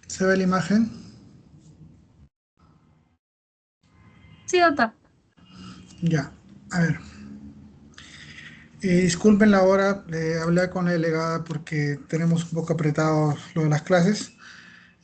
¿Se ve la imagen? Sí, doctor. Ya. A ver. Disculpen la hora, hablé con la delegada porque tenemos un poco apretado lo de las clases.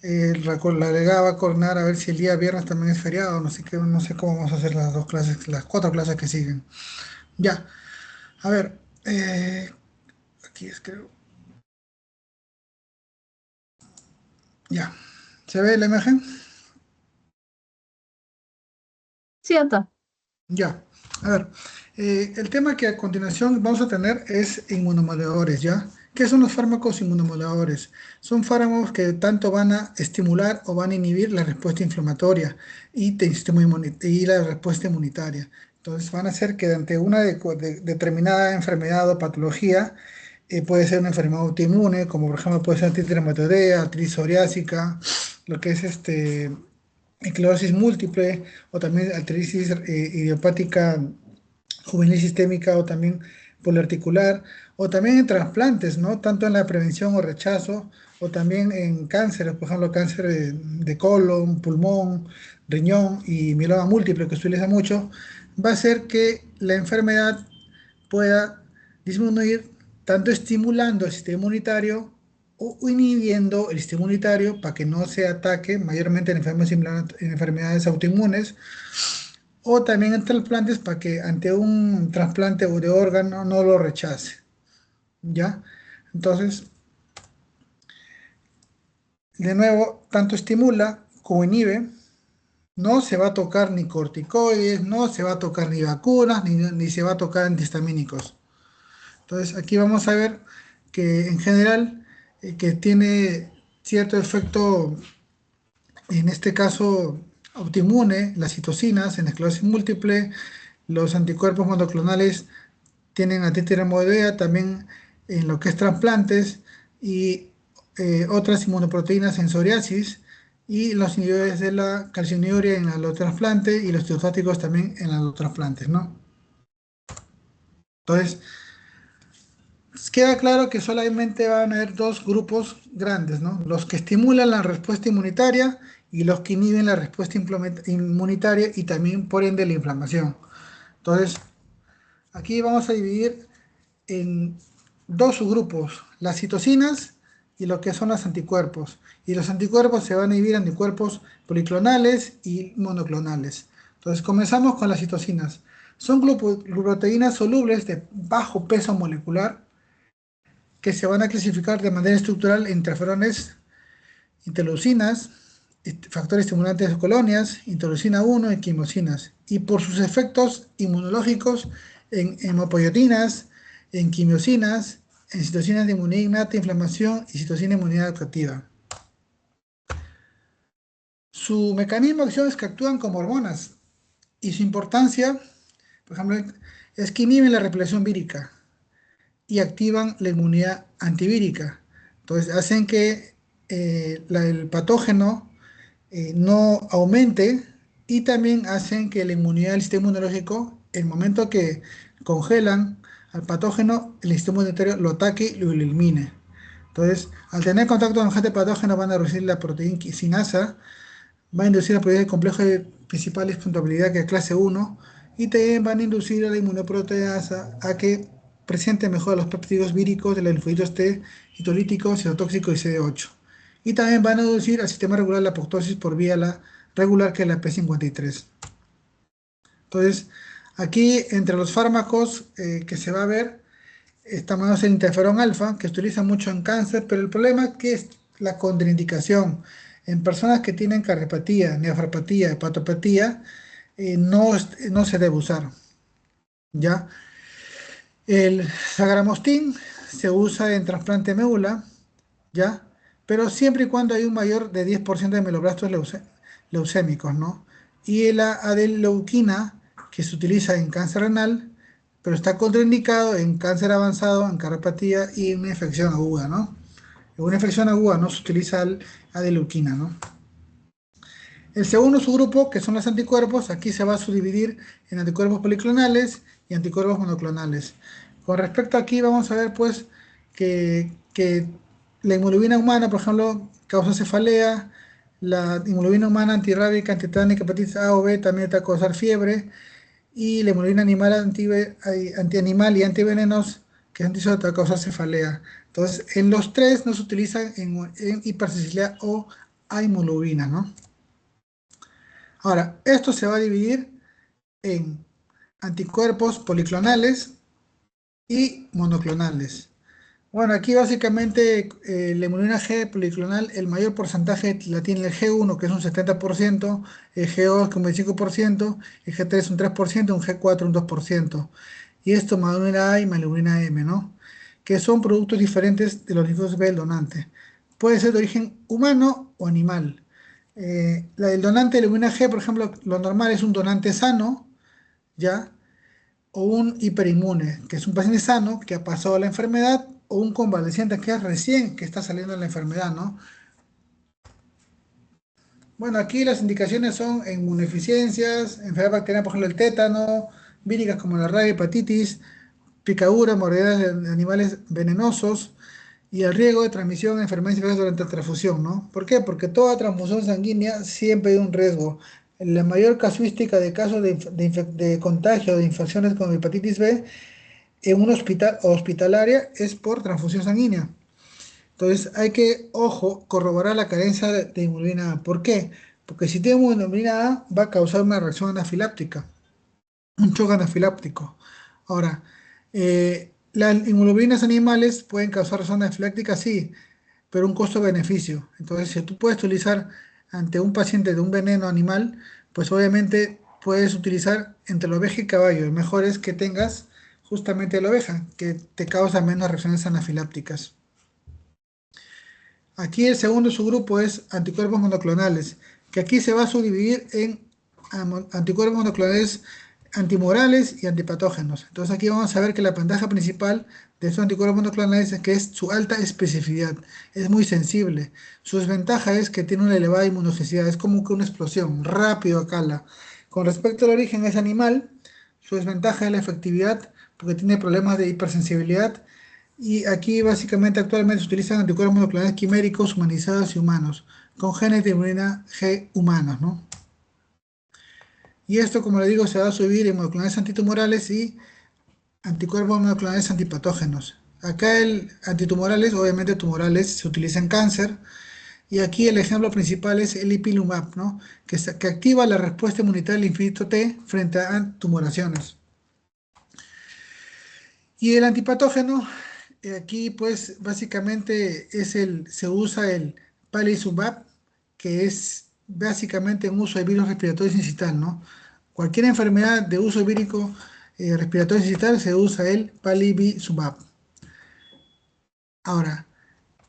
La delegada va a coordinar a ver si el día viernes también es feriado, no sé qué, no sé cómo vamos a hacer las dos clases, las cuatro clases que siguen. Ya, a ver, aquí es creo. Ya, ¿se ve la imagen? Sí, doctor. Ya, a ver, el tema que a continuación vamos a tener es inmunomoduladores, ¿ya? ¿Qué son los fármacos inmunomoduladores? Son fármacos que tanto van a estimular o van a inhibir la respuesta inflamatoria y la respuesta inmunitaria. Entonces van a hacer que ante una determinada enfermedad o patología, puede ser una enfermedad autoinmune, como por ejemplo puede ser artritis reumatoidea, artritis psoriásica, lo que es esclerosis múltiple o también artritis idiopática juvenil sistémica o también poliarticular o también en trasplantes, ¿no? Tanto en la prevención o rechazo o también en cánceres, por ejemplo, cáncer de colon, pulmón, riñón y mieloma múltiple que se utiliza mucho, va a hacer que la enfermedad pueda disminuir tanto estimulando el sistema inmunitario o inhibiendo el sistema inmunitario para que no se ataque mayormente en enfermedades autoinmunes o también en trasplantes para que ante un trasplante o de órgano no lo rechace, ¿ya? Entonces, de nuevo, tanto estimula como inhibe, no se va a tocar ni corticoides, no se va a tocar ni vacunas, ni se va a tocar antihistamínicos. Entonces, aquí vamos a ver que en general que tiene cierto efecto, en este caso autoinmune, las citocinas en esclerosis múltiple, los anticuerpos monoclonales tienen antitiremodea también en lo que es trasplantes y otras inmunoproteínas en psoriasis y los inhibidores de la calcinuria en el trasplante y los tiostáticos también en los trasplantes, ¿no? Entonces, queda claro que solamente van a haber dos grupos grandes, ¿no? Los que estimulan la respuesta inmunitaria y los que inhiben la respuesta inmunitaria y también por ende la inflamación. Entonces, aquí vamos a dividir en dos subgrupos, las citocinas y lo que son los anticuerpos. Y los anticuerpos se van a dividir en anticuerpos policlonales y monoclonales. Entonces, comenzamos con las citocinas. Son glucoproteínas solubles de bajo peso molecular que se van a clasificar de manera estructural en interferones, interleucinas, factores estimulantes de colonias, interleucina 1 y quimosinas, y por sus efectos inmunológicos en hemopoietinas, en quimiosinas, en citocinas de inmunidad innata, inflamación y citocina de inmunidad adaptativa. Su mecanismo de acción es que actúan como hormonas y su importancia, por ejemplo, es que inhiben la replicación vírica y activan la inmunidad antivírica. Entonces hacen que el patógeno no aumente y también hacen que la inmunidad del sistema inmunológico, el momento que congelan al patógeno, el sistema inmunitario lo ataque y lo elimine. Entonces, al tener contacto con el agente patógeno van a reducir la proteína sinasa, va a inducir la proteína de complejo de principales puntualidad que es clase 1 y también van a inducir a la inmunoproteasa a que presente mejor los péptidos víricos de los linfocitos T, citolíticos, citotóxicos y CD8. Y también van a inducir al sistema regular de la apoptosis por vía regular que es la P53. Entonces, aquí entre los fármacos que se va a ver, estamos el interferón alfa, que se utiliza mucho en cáncer, pero el problema es que es la contraindicación. En personas que tienen cardiopatía, nefropatía, hepatopatía, no se debe usar, ¿ya? El sagramostin se usa en trasplante de médula, ¿ya? Pero siempre y cuando hay un mayor de 10% de meloblastos leucémicos, ¿no? Y la adeleuquina, que se utiliza en cáncer renal, pero está contraindicado en cáncer avanzado, en cardiopatía y en una infección aguda, ¿no? En una infección aguda no se utiliza adeleuquina, ¿no? El segundo subgrupo, que son los anticuerpos, aquí se va a subdividir en anticuerpos policlonales y anticuerpos monoclonales. Con respecto aquí vamos a ver pues que la hemoglobina humana, por ejemplo, causa cefalea, la hemoglobina humana antirrábica, antitétnica, hepatitis A o B también te va a causar fiebre, y la hemoglobina animal antianimal y antivenenos, que es antisocial, te va a causar cefalea. Entonces, en los tres no se utilizan en hipersensibilidad o a hemoglobina, ¿no? Ahora, esto se va a dividir en anticuerpos policlonales y monoclonales. Bueno, aquí básicamente la hemoglobina G policlonal, el mayor porcentaje la tiene el G1, que es un 70%, el G2 que un 25%, el G3 un 3%, un G4 un 2%. Y esto hemoglobina A y hemoglobina M, ¿no? Que son productos diferentes de los linfocitos B del donante. Puede ser de origen humano o animal. La del donante de la hemoglobina G, por ejemplo, lo normal es un donante sano, ¿ya? O un hiperinmune, que es un paciente sano que ha pasado la enfermedad, o un convaleciente que es recién que está saliendo de la enfermedad, ¿no? Bueno, aquí las indicaciones son inmunodeficiencias, enfermedad bacteriana, por ejemplo, el tétano, víricas como la rabia, hepatitis, picadura, mordeduras de animales venenosos y el riesgo de transmisión de enfermedades infecciosas durante la transfusión, ¿no? ¿Por qué? Porque toda transfusión sanguínea siempre hay un riesgo. La mayor casuística de casos de contagio de infecciones con hepatitis B en un hospital hospitalaria es por transfusión sanguínea. Entonces hay que, ojo, corroborar la carencia de hemoglobina A. ¿Por qué? Porque si tiene hemoglobina A va a causar una reacción anafiláptica, un shock anafiláptico. Ahora, las inmunoglobulinas animales pueden causar reacción anafiláctica, sí, pero un costo-beneficio. Entonces, si tú puedes utilizar ante un paciente de un veneno animal, pues obviamente puedes utilizar entre la oveja y caballo. Lo mejor es que tengas justamente la oveja, que te causa menos reacciones anafilápticas. Aquí el segundo subgrupo es anticuerpos monoclonales, que aquí se va a subdividir en anticuerpos monoclonales antimorales y antipatógenos. Entonces aquí vamos a ver que la ventaja principal de estos anticuerpos monoclonales es que es su alta especificidad, es muy sensible. Su desventaja es que tiene una elevada inmunogenicidad, es como que una explosión, rápido a cala. Con respecto al origen es animal, su desventaja es la efectividad, porque tiene problemas de hipersensibilidad y aquí básicamente actualmente se utilizan anticuerpos monoclonales quiméricos humanizados y humanos, con genes de inmunidad G humanos, ¿no? Y esto, como le digo, se va a subir en monoclonales antitumorales y anticuerpos monoclonales antipatógenos. Acá el antitumorales, obviamente tumorales, se utiliza en cáncer. Y aquí el ejemplo principal es el ipilimumab, ¿no? Que activa la respuesta inmunitaria del linfocito T frente a tumoraciones. Y el antipatógeno, aquí pues básicamente se usa el palivizumab, que es básicamente un uso de virus respiratorio sincicial, ¿no? Cualquier enfermedad de uso vírico respiratorio sincicial se usa el palivizumab. Ahora,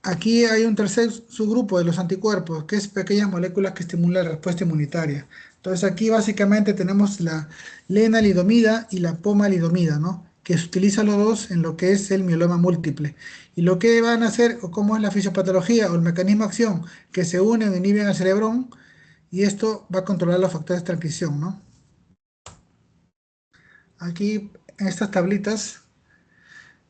aquí hay un tercer subgrupo de los anticuerpos, que es pequeñas moléculas que estimulan la respuesta inmunitaria. Entonces aquí básicamente tenemos la lenalidomida y la pomalidomida, ¿no? Que se utilizan los dos en lo que es el mieloma múltiple. Y lo que van a hacer, o cómo es la fisiopatología o el mecanismo de acción, que se unen, inhiben al cerebrón, y esto va a controlar los factores de transcripción, ¿no? Aquí en estas tablitas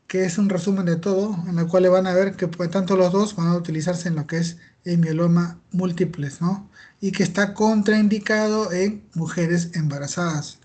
que es un resumen de todo, en el cual le van a ver que pues, tanto los dos van a utilizarse en lo que es el mieloma múltiples, ¿no? Y que está contraindicado en mujeres embarazadas.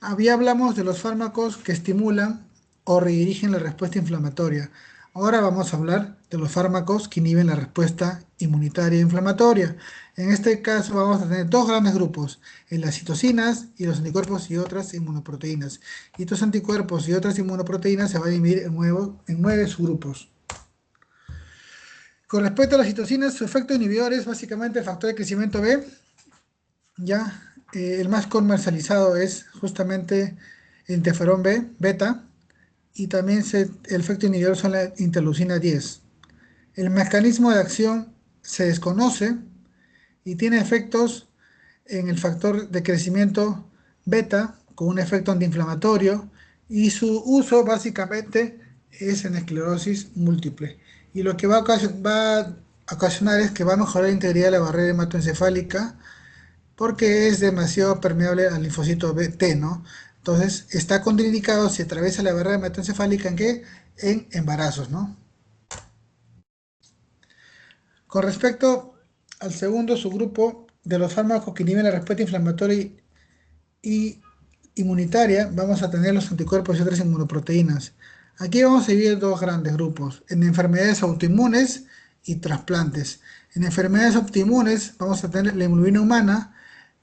Había hablamos de los fármacos que estimulan o redirigen la respuesta inflamatoria. Ahora vamos a hablar de los fármacos que inhiben la respuesta inmunitaria e inflamatoria. En este caso vamos a tener dos grandes grupos, las citocinas y los anticuerpos y otras inmunoproteínas. Y estos anticuerpos y otras inmunoproteínas se van a dividir en nueve subgrupos. Con respecto a las citocinas, su efecto inhibidor es básicamente el factor de crecimiento B, ya el más comercializado es justamente el interferón B, beta, y también el efecto inhibidor son la interleucina 10. El mecanismo de acción se desconoce y tiene efectos en el factor de crecimiento beta con un efecto antiinflamatorio y su uso básicamente es en esclerosis múltiple. Y lo que va a ocasionar es que va a mejorar la integridad de la barrera hematoencefálica porque es demasiado permeable al linfocito T, ¿no? Entonces está contraindicado si atraviesa la barrera hematoencefálica en qué? en embarazos, ¿no? Con respecto al segundo subgrupo de los fármacos que inhiben la respuesta inflamatoria y inmunitaria, vamos a tener los anticuerpos y otras inmunoproteínas. Aquí vamos a dividir dos grandes grupos, en enfermedades autoinmunes y trasplantes. En enfermedades autoinmunes vamos a tener la hemoglobina humana,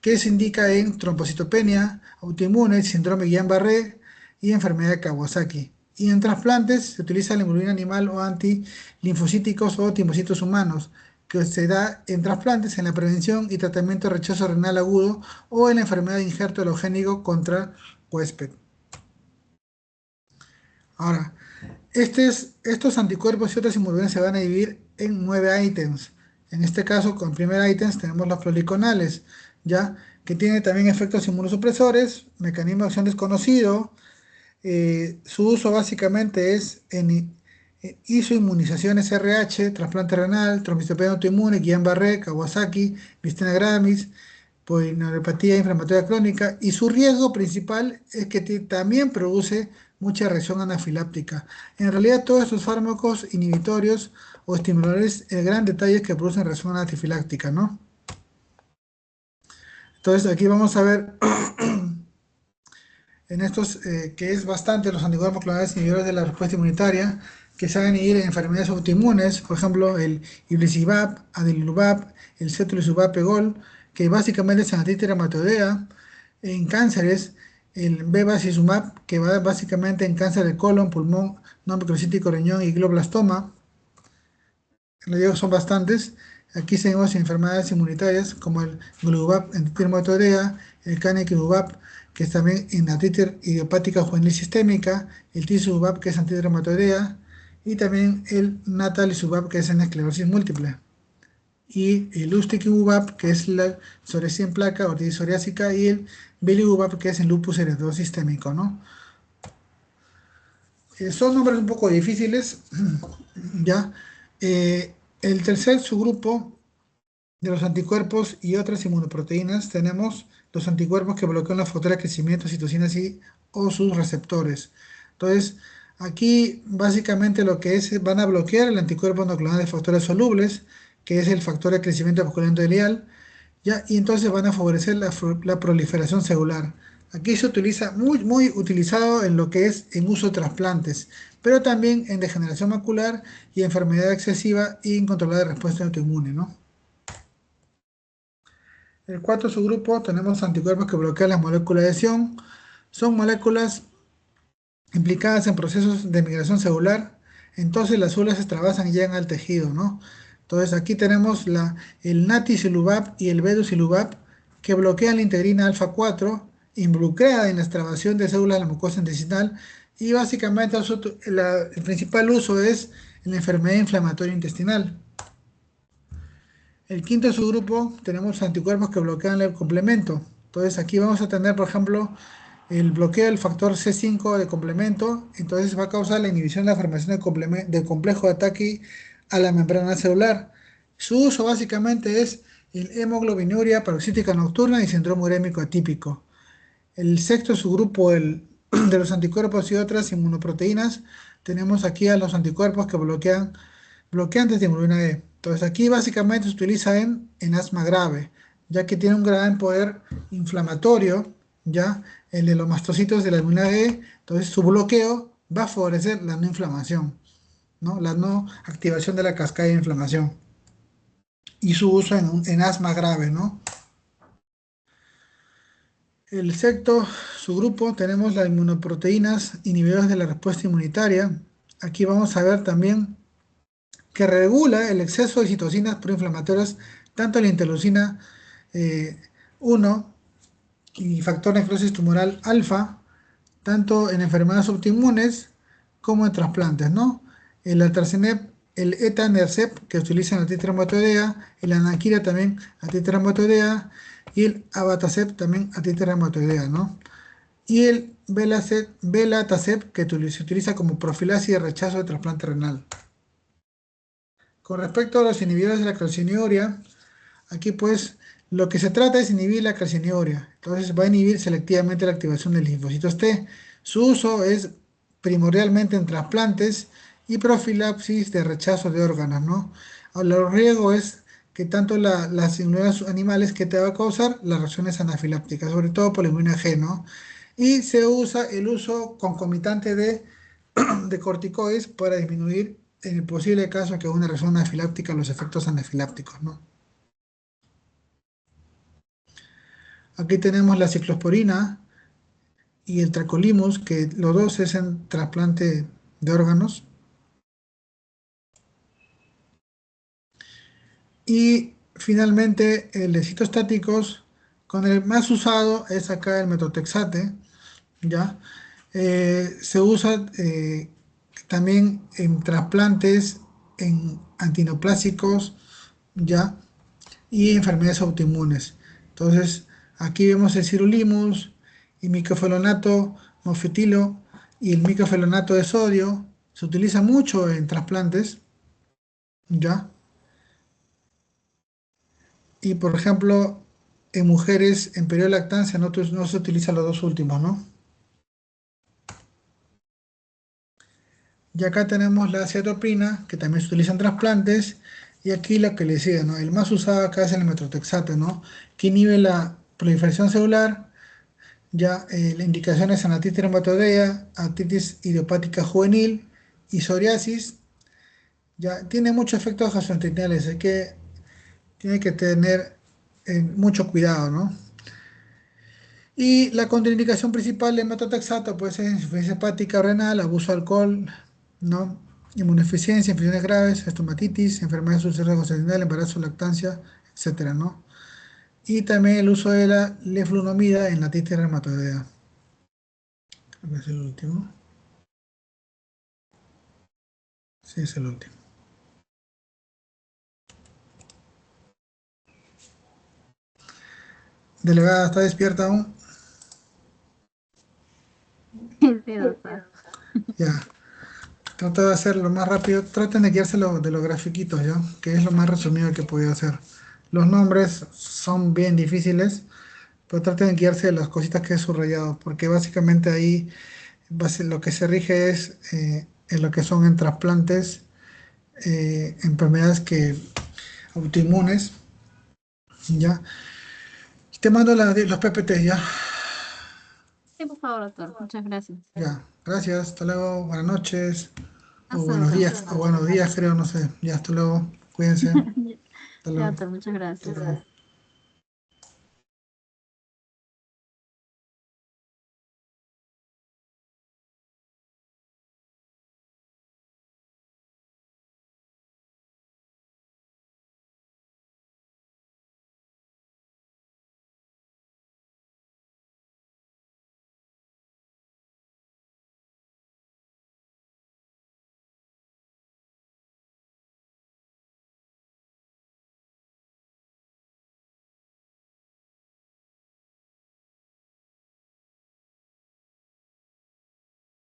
que se indica en trombocitopenia, autoinmune, síndrome Guillain-Barré y enfermedad de Kawasaki. Y en trasplantes se utiliza la hemoglobina animal o antilinfocíticos o timocitos humanos, que se da en trasplantes en la prevención y tratamiento de rechazo renal agudo o en la enfermedad de injerto halogénico contra huésped. Ahora, estos anticuerpos y otras inmunoglobulinas se van a dividir en 9 ítems. En este caso, con el primer ítem tenemos los floriconales, ¿ya? Que tiene también efectos inmunosupresores, mecanismo de acción desconocido. Su uso básicamente es en isoinmunizaciones RH, trasplante renal, trombocitopenia autoinmune, Guillain-Barré, Kawasaki, Myasthenia gravis, polineuropatía inflamatoria crónica, y su riesgo principal es que también produce mucha reacción anafiláptica. En realidad, todos estos fármacos inhibitorios o estimuladores, el gran detalle es que producen reacción anafiláctica, ¿no? Entonces, aquí vamos a ver en estos, que es bastante los anticuerpos clonales inhibidores de la respuesta inmunitaria, que se van a inhibir en enfermedades autoinmunes, por ejemplo, el iblisibab, adalimumab, el cetulizumab pegol, que básicamente es antitis reumatoidea, en cánceres, el bevacizumab, que va básicamente en cáncer de colon, pulmón, no microcítico, riñón y glioblastoma. Les digo, son bastantes. Aquí seguimos enfermedades inmunitarias como el globap en reumatoidea, el canakinumab, que es también en artritis idiopática juvenil sistémica, el tizumab, que es artritis reumatoidea, y también el natalizumab, que es en esclerosis múltiple. Y el ustekinumab, que es la psoriasis en placa, artritis psoriásica, y el belimumab, que es el lupus eritematoso sistémico, ¿no? Son nombres un poco difíciles, ¿ya? El tercer subgrupo de los anticuerpos y otras inmunoproteínas tenemos los anticuerpos que bloquean los factores de crecimiento, citocinas y o sus receptores. Entonces, aquí básicamente lo que es, van a bloquear el anticuerpo monoclonal de factores solubles, que es el factor de crecimiento vascular endotelial, ¿ya? Y entonces van a favorecer la proliferación celular. Aquí se utiliza muy utilizado en lo que es en uso de trasplantes, pero también en degeneración macular y enfermedad excesiva e incontrolada de respuesta autoinmune, ¿no? El cuarto subgrupo tenemos anticuerpos que bloquean las moléculas de adhesión. Son moléculas implicadas en procesos de migración celular. Entonces las células se extravasan y llegan al tejido, ¿no? Entonces aquí tenemos el natisilubab y el bedusilubab que bloquean la integrina alfa 4 involucrada en la extravación de células de la mucosa intestinal, y básicamente el principal uso es en la enfermedad inflamatoria intestinal. El quinto subgrupo tenemos anticuerpos que bloquean el complemento. Entonces aquí vamos a tener, por ejemplo, el bloqueo del factor C5 de complemento. Entonces va a causar la inhibición de la formación del complejo de ataque a la membrana celular. Su uso básicamente es en hemoglobinuria paroxística nocturna y síndrome urémico atípico. El sexto subgrupo de los anticuerpos y otras inmunoproteínas, tenemos aquí a los anticuerpos que bloqueantes de hemoglobina E. Entonces aquí básicamente se utiliza en asma grave, ya que tiene un gran poder inflamatorio, ya el de los mastocitos de la hemoglobina E. Entonces su bloqueo va a favorecer la no inflamación, ¿no? La no activación de la cascada de inflamación y su uso en asma grave, ¿no? El sexto subgrupo tenemos las inmunoproteínas inhibidoras de la respuesta inmunitaria. Aquí vamos a ver también que regula el exceso de citocinas proinflamatorias, tanto la interleucina 1 y factor de necrosis tumoral alfa, tanto en enfermedades autoinmunes como en trasplantes, ¿no? El atraseneb, el etanercept, que se utiliza en la artritis reumatoidea, el anaquira también artritis reumatoidea, y el abatacept también artritis reumatoidea, ¿no? Y el belatacept, que se utiliza como profilaxis de rechazo de trasplante renal. Con respecto a los inhibidores de la calcinuria, aquí pues lo que se trata es inhibir la calcinuria. Entonces va a inhibir selectivamente la activación de linfocitos T. Su uso es primordialmente en trasplantes y profilaxis de rechazo de órganos, ¿no? Ahora, el riesgo es que tanto las inmunidades animales que te va a causar las reacciones anafilácticas, sobre todo por la inmunidad G, ¿no? Y se usa el uso concomitante de corticoides para disminuir en el posible caso que una reacción anafiláctica los efectos anafilácticos, ¿no? Aquí tenemos la ciclosporina y el tracolimus, que los dos es en trasplante de órganos. Y finalmente, el de citostáticos, con el más usado es acá el metotrexate, ¿ya? Se usa también en trasplantes, en antinoplásicos, ¿ya? Y enfermedades autoinmunes. Entonces, aquí vemos el sirolimus, y microfenonato mofetilo y el microfenonato de sodio. Se utiliza mucho en trasplantes, ¿ya? Y por ejemplo, en mujeres en periodo de lactancia no se utilizan los dos últimos, ¿no? Y acá tenemos la acetoprina, que también se utiliza en trasplantes, y aquí la que le sigue, ¿no? El más usado acá es el metotrexato, ¿no? Que inhibe la proliferación celular, ya la indicación es anatitis reumatoidea, artritis idiopática juvenil y psoriasis, ya tiene muchos efectos gastrointestinales, es que tiene que tener mucho cuidado, ¿no? Y la contraindicación principal de metotrexato puede ser insuficiencia hepática renal, abuso de alcohol, ¿no? Inmunodeficiencia, infecciones graves, estomatitis, enfermedades ulcerosas gastrointestinales, embarazo, lactancia, etcétera, ¿no? Y también el uso de la leflunomida en la artritis reumatoidea. Creo que es el último. Sí, es el último. Delegada, ¿está despierta aún? Sí, doctor. Ya. Trata de hacerlo más rápido. Traten de guiarse de los grafiquitos, ¿ya? Que es lo más resumido que puedo hacer. Los nombres son bien difíciles, pero traten de guiarse de las cositas que he subrayado, porque básicamente ahí lo que se rige es en lo que son en trasplantes, enfermedades autoinmunes, ¿ya? Te mando los PPT, ¿ya? Sí, por favor, doctor. Muchas gracias. Ya, gracias, hasta luego, buenas noches, Hasta luego. o buenos días, creo, no sé. Ya, hasta luego, cuídense, hasta Ya, luego. doctor, muchas gracias.